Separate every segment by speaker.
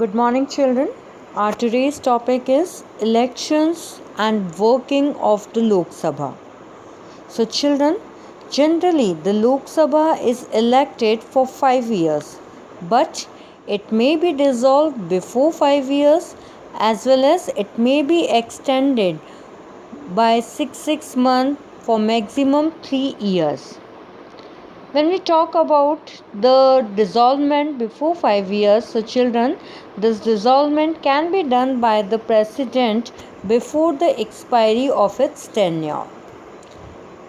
Speaker 1: Good morning, children. Our today's topic is elections and working of the Lok Sabha. So, children, generally the Lok Sabha is elected for 5 years, but it may be dissolved before 5 years as well as it may be extended by six months for maximum 3 years. When we talk about the dissolvement before 5 years, so children, this dissolvement can be done by the president before the expiry of its tenure.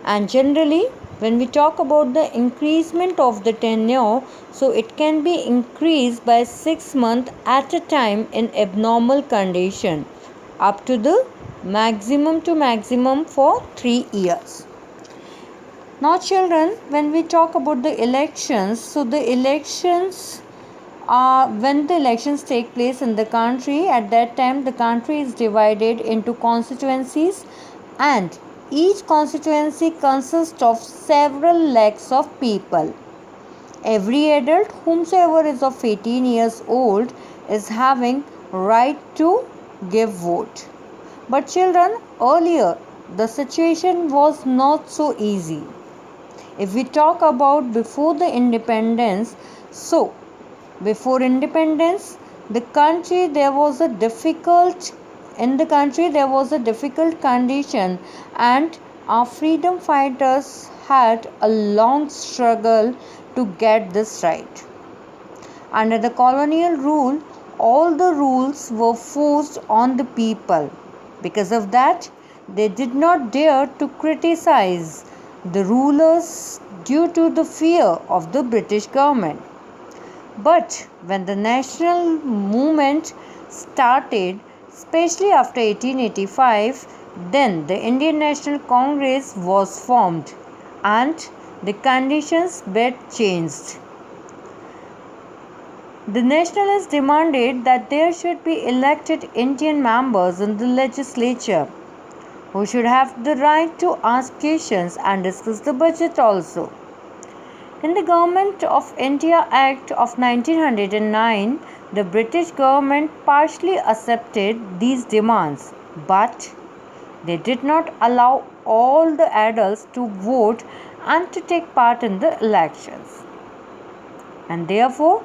Speaker 1: And generally, when we talk about the increasement of the tenure, so it can be increased by 6 months at a time in abnormal condition, up to the maximum for 3 years. Now, children, when we talk about the elections, so the elections are when the elections take place in the country. At that time, the country is divided into constituencies, and each constituency consists of several lakhs of people. Every adult, whomsoever is of 18 years old, is having right to give vote. But children, earlier the situation was not so easy. If we talk about before the independence, so before independence, the country there was a difficult condition, and our freedom fighters had a long struggle to get this right. Under the colonial rule, all the rules were forced on the people. Because of that, they did not dare to criticize the rulers due to the fear of the British government. But when the national movement started, especially after 1885, then the Indian National Congress was formed and the conditions bit changed. The nationalists demanded that there should be elected Indian members in the legislature who should have the right to ask questions and discuss the budget also. In the Government of India Act of 1909, the British government partially accepted these demands, but they did not allow all the adults to vote and to take part in the elections. And therefore,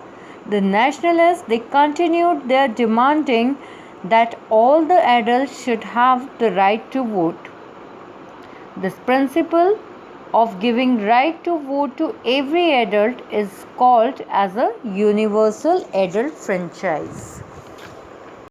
Speaker 1: the nationalists they continued their demanding that all the adults should have the right to vote. This principle of giving right to vote to every adult is called as a universal adult franchise.